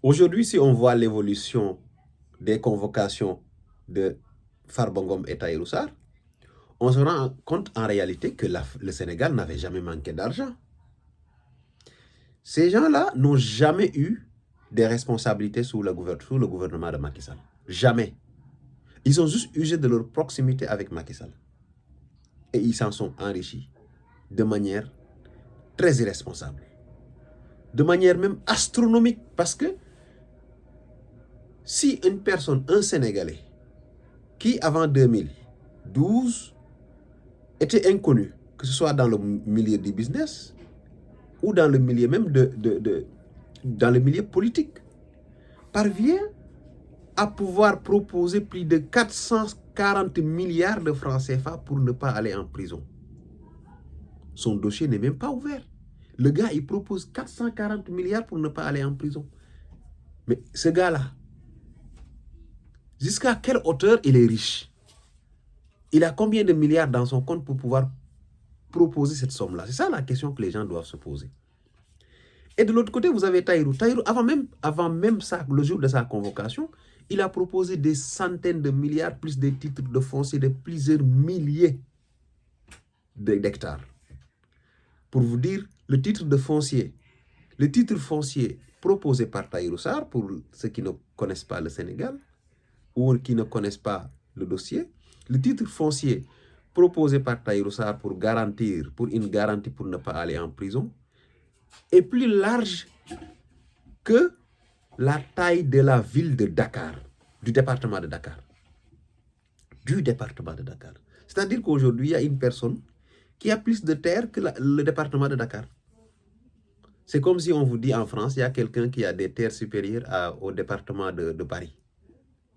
Aujourd'hui, si on voit l'évolution des convocations de Farba Ngom et Tahirou Sarr, on se rend compte en réalité que le Sénégal n'avait jamais manqué d'argent. Ces gens-là n'ont jamais eu des responsabilités sous le gouvernement de Macky Sall. Jamais. Ils ont juste usé de leur proximité avec Macky Sall. Et ils s'en sont enrichis de manière très irresponsable. De manière même astronomique. Parce que si une personne, un Sénégalais, qui avant 2012 était inconnu, que ce soit dans le milieu du business ou dans le milieu même dans le milieu politique, parvient à pouvoir proposer plus de 440 milliards de francs CFA pour ne pas aller en prison. Son dossier n'est même pas ouvert. Le gars, il propose 440 milliards pour ne pas aller en prison. Mais ce gars-là, jusqu'à quelle hauteur il est riche? Il a combien de milliards dans son compte pour pouvoir proposer cette somme-là? C'est ça la question que les gens doivent se poser. Et de l'autre côté, vous avez Tahirou. Tahirou, avant même ça, le jour de sa convocation, il a proposé des centaines de milliards, plus des titres de foncier de plusieurs milliers d'hectares. Pour vous dire, le titre foncier proposé par Tahirou Sarr, pour ceux qui ne connaissent pas le Sénégal, ou qui ne connaissent pas le dossier, le titre foncier proposé par Tahirou Sarr pour une garantie pour ne pas aller en prison, est plus large que la taille de la ville de Dakar, du département de Dakar. C'est-à-dire qu'aujourd'hui, il y a une personne qui a plus de terre que le département de Dakar. C'est comme si on vous dit en France, il y a quelqu'un qui a des terres supérieures au département de Paris.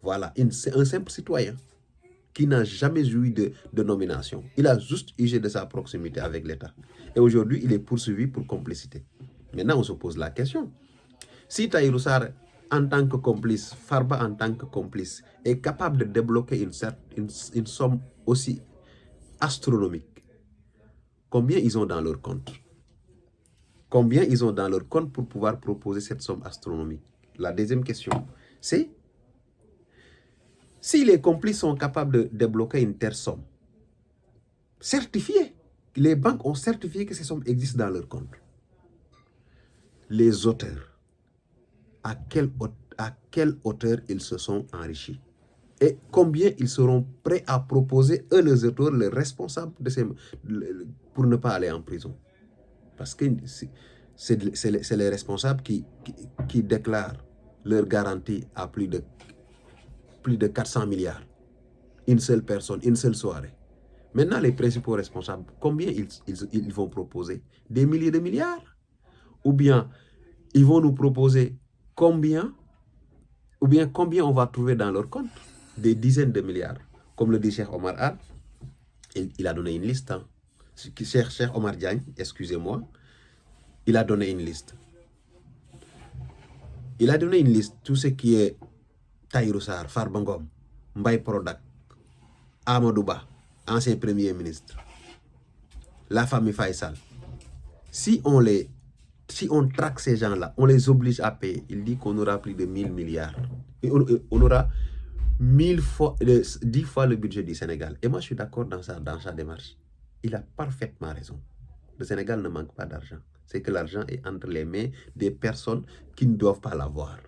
Voilà, un simple citoyen qui n'a jamais joui de nomination. Il a juste usé de sa proximité avec l'État. Et aujourd'hui, il est poursuivi pour complicité. Maintenant, on se pose la question. Si Tahirou Sarr, en tant que complice, Farba en tant que complice, est capable de débloquer une somme aussi astronomique, combien ils ont dans leur compte? Combien ils ont dans leur compte pour pouvoir proposer cette somme astronomique? La deuxième question, c'est si les complices sont capables de débloquer une telle somme, certifiée, les banques ont certifié que ces sommes existent dans leur compte. Les auteurs, à quelle hauteur ils se sont enrichis? Et combien ils seront prêts à proposer, eux les auteurs, les responsables pour ne pas aller en prison? Parce que c'est les responsables qui déclarent leur garantie à plus de 400 milliards. Une seule personne, une seule soirée. Maintenant, les principaux responsables, combien ils vont proposer? Des milliers de milliards? Ou bien, ils vont nous proposer combien on va trouver dans leur compte? Des dizaines de milliards. Comme le dit Cheikh Omar Ad, il a donné une liste. Hein. Cheikh Omar Diagne, excusez-moi, il a donné une liste. Il a donné une liste, tout ce qui est Tahirou Sarr, Farba Ngom, Mbaye Prodac, Amadou Ba, ancien premier ministre, la famille Faisal. Si on traque ces gens-là, on les oblige à payer, il dit qu'on aura plus de 1000 milliards. Et on aura 10 fois le budget du Sénégal. Et moi, je suis d'accord dans sa démarche. Il a parfaitement raison. Le Sénégal ne manque pas d'argent. C'est que l'argent est entre les mains des personnes qui ne doivent pas l'avoir.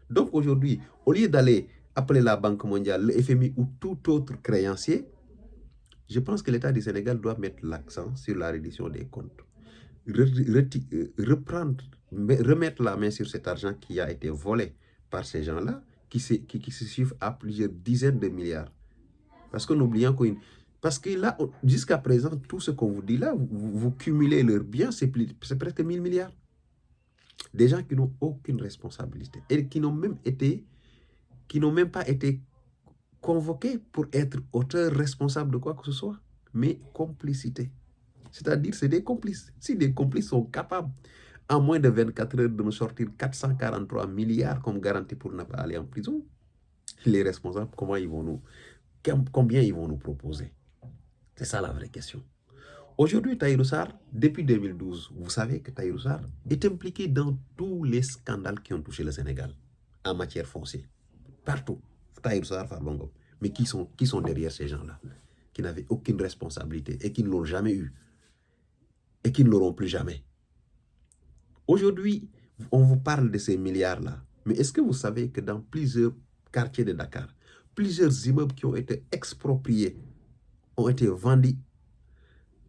Donc aujourd'hui, au lieu d'aller appeler la Banque mondiale, le FMI ou tout autre créancier, je pense que l'État du Sénégal doit mettre l'accent sur la reddition des comptes. Remettre la main sur cet argent qui a été volé par ces gens-là, qui se chiffrent à plusieurs dizaines de milliards. Parce que n'oublions parce que là, jusqu'à présent, tout ce qu'on vous dit là, vous cumulez leurs biens, c'est presque 1000 milliards. Des gens qui n'ont aucune responsabilité et qui n'ont même pas été convoqués pour être auteurs responsables de quoi que ce soit, mais complicité. C'est-à-dire, c'est des complices. Si des complices sont capables, en moins de 24 heures, de nous sortir 443 milliards comme garantie pour ne pas aller en prison, les responsables, combien ils vont nous proposer? C'est ça la vraie question. Aujourd'hui, Tahirou Sarr, depuis 2012, vous savez que Tahirou Sarr est impliqué dans tous les scandales qui ont touché le Sénégal. en matière foncière. Partout. Tahirou Sarr, Farba Ngom. Mais qui sont derrière ces gens-là, qui n'avaient aucune responsabilité et qui ne l'ont jamais eu et qui ne l'auront plus jamais. Aujourd'hui, on vous parle de ces milliards-là. Mais est-ce que vous savez que dans plusieurs quartiers de Dakar, plusieurs immeubles qui ont été expropriés ont été vendus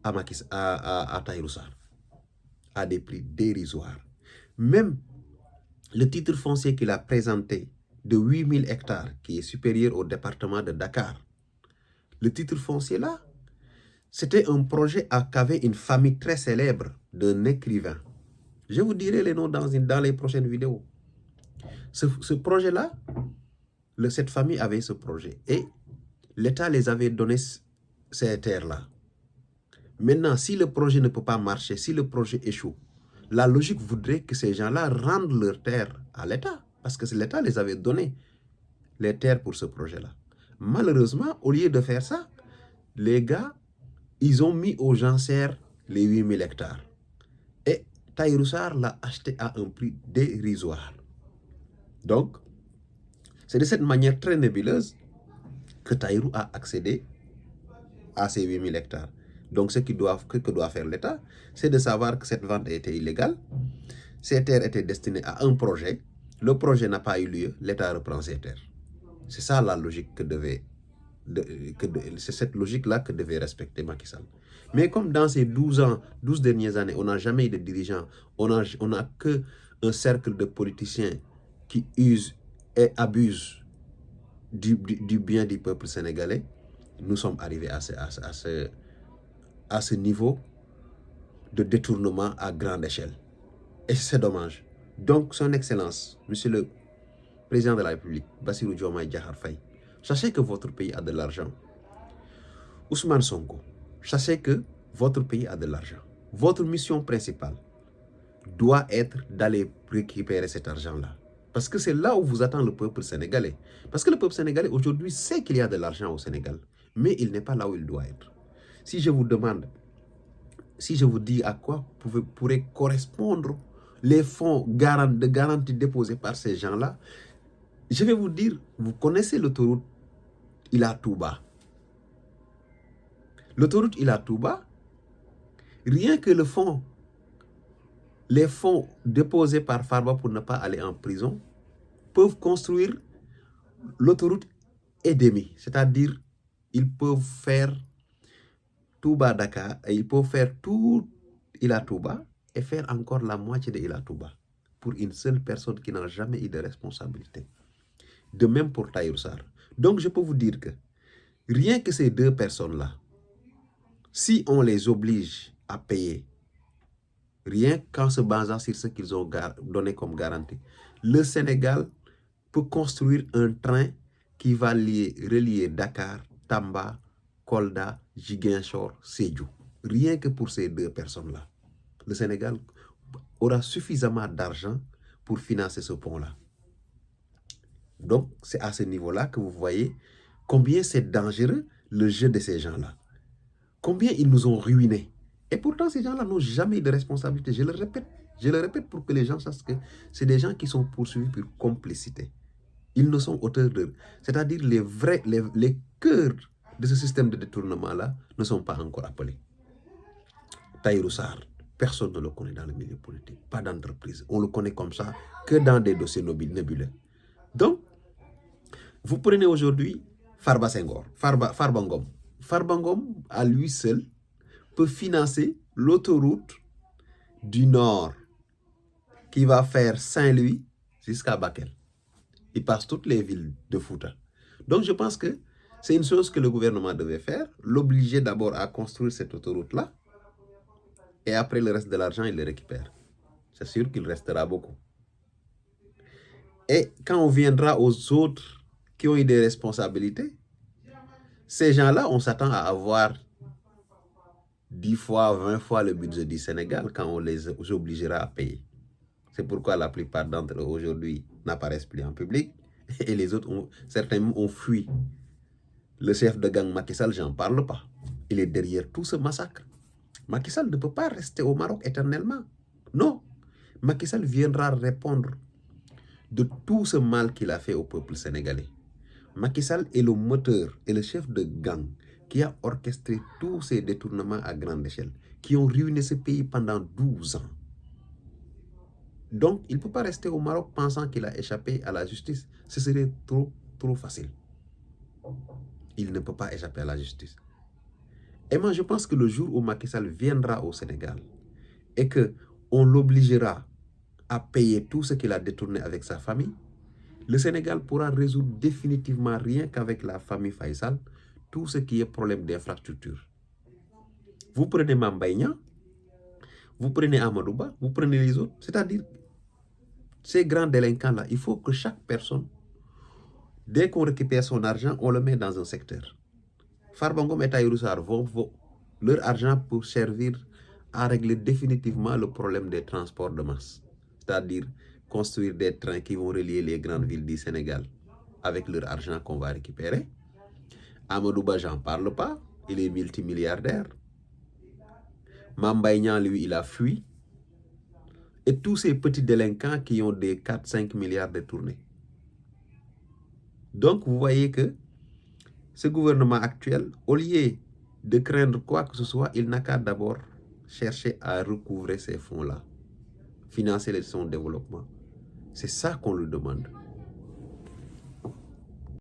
à Tahirou Sarr à des prix dérisoires. Même le titre foncier qu'il a présenté de 8000 hectares, qui est supérieur au département de Dakar, le titre foncier là, c'était un projet qu'avait une famille très célèbre d'un écrivain. Je vous dirai les noms dans les prochaines vidéos. Ce projet-là, cette famille avait ce projet et l'État les avait donné ces terres-là. Maintenant, si le projet ne peut pas marcher, si le projet échoue, la logique voudrait que ces gens-là rendent leurs terres à l'État, parce que l'État les avait donné les terres pour ce projet-là. Malheureusement, au lieu de faire ça, les gars, ils ont mis aux enchères les 8000 hectares. Et Tahirou Sarr l'a acheté à un prix dérisoire. Donc, c'est de cette manière très nébuleuse que Tahirou a accédé à ces 8000 hectares. Donc, ce que doit faire l'État, c'est de savoir que cette vente était illégale. Ces terres étaient destinées à un projet. Le projet n'a pas eu lieu. L'État reprend ces terres. C'est ça la logique c'est cette logique-là que devait respecter Macky Sall. Mais comme dans ces 12 dernières années, on n'a jamais eu de dirigeants, on n'a qu'un cercle de politiciens qui usent et abusent du bien du peuple sénégalais, nous sommes arrivés à ce niveau de détournement à grande échelle. Et c'est dommage. Donc, son Excellence, Monsieur le Président de la République, Bassirou Diomaye Diakhar Faye, sachez que votre pays a de l'argent. Ousmane Sonko, sachez que votre pays a de l'argent. Votre mission principale doit être d'aller récupérer cet argent-là. Parce que c'est là où vous attend le peuple sénégalais. Parce que le peuple sénégalais aujourd'hui sait qu'il y a de l'argent au Sénégal, mais il n'est pas là où il doit être. Si je vous demande, si je vous dis à quoi pourraient correspondre les fonds de garantie déposés par ces gens-là, je vais vous dire, vous connaissez l'autoroute Ila Touba. L'autoroute Ila Touba, rien que les fonds déposés par Farba pour ne pas aller en prison, peuvent construire l'autoroute Edemi. C'est-à-dire, ils peuvent faire Touba-Dakar, et ils peuvent faire tout Ila Touba et faire encore la moitié de Ila Touba pour une seule personne qui n'a jamais eu de responsabilité. De même pour Tahirou Sarr. Donc, je peux vous dire que rien que ces deux personnes-là, si on les oblige à payer, rien qu'en se basant sur ce qu'ils ont donné comme garantie, le Sénégal peut construire un train qui va relier Dakar, Tamba, Kolda, Ziguinchor, Sédhiou. Rien que pour ces deux personnes-là. Le Sénégal aura suffisamment d'argent pour financer ce pont-là. Donc, c'est à ce niveau-là que vous voyez combien c'est dangereux le jeu de ces gens-là. Combien ils nous ont ruinés. Et pourtant, ces gens-là n'ont jamais eu de responsabilité. Je le répète pour que les gens sachent que c'est des gens qui sont poursuivis pour complicité. Ils ne sont auteurs de... C'est-à-dire les cœurs de ce système de détournement-là ne sont pas encore appelés. Tahirou Sarr, personne ne le connaît dans le milieu politique, pas d'entreprise. On le connaît comme ça que dans des dossiers nébuleux. Donc, vous prenez aujourd'hui Farba Ngom. Farba Ngom, à lui seul, peut financer l'autoroute du Nord qui va faire Saint-Louis jusqu'à Bakel. Il passe toutes les villes de Fouta. Donc, je pense que c'est une chose que le gouvernement devait faire, l'obliger d'abord à construire cette autoroute-là, et après le reste de l'argent, il le récupère. C'est sûr qu'il restera beaucoup. Et quand on viendra aux autres qui ont eu des responsabilités, ces gens-là, on s'attend à avoir 10 fois, 20 fois le budget du Sénégal quand on les obligera à payer. C'est pourquoi la plupart d'entre eux aujourd'hui n'apparaissent plus en public et les autres, certains ont fui. Le chef de gang Macky Sall, j'en parle pas. Il est derrière tout ce massacre. Macky Sall ne peut pas rester au Maroc éternellement. Non. Macky Sall viendra répondre de tout ce mal qu'il a fait au peuple sénégalais. Macky Sall est le moteur et le chef de gang qui a orchestré tous ces détournements à grande échelle, qui ont ruiné ce pays pendant 12 ans. Donc, il ne peut pas rester au Maroc pensant qu'il a échappé à la justice. Ce serait trop facile. Il ne peut pas échapper à la justice. Et moi, je pense que le jour où Macky Sall viendra au Sénégal et qu'on l'obligera à payer tout ce qu'il a détourné avec sa famille, le Sénégal pourra résoudre définitivement rien qu'avec la famille Faisal tout ce qui est problème d'infrastructure. Vous prenez Mame Mbaye Niang, vous prenez Amadou Ba, vous prenez les autres, c'est-à-dire ces grands délinquants-là, il faut que chaque personne, dès qu'on récupère son argent, on le met dans un secteur. Farba Ngom et Tahirou Sarr leur argent pour servir à régler définitivement le problème des transports de masse. C'est-à-dire construire des trains qui vont relier les grandes villes du Sénégal avec leur argent qu'on va récupérer. Amadou Ba, j'en parle pas, il est multimilliardaire. Mame Mbaye Niang, lui, il a fui. Et tous ces petits délinquants qui ont des 4-5 milliards détournés. Donc, vous voyez que ce gouvernement actuel, au lieu de craindre quoi que ce soit, il n'a qu'à d'abord chercher à recouvrer ces fonds-là, financer son développement. C'est ça qu'on lui demande.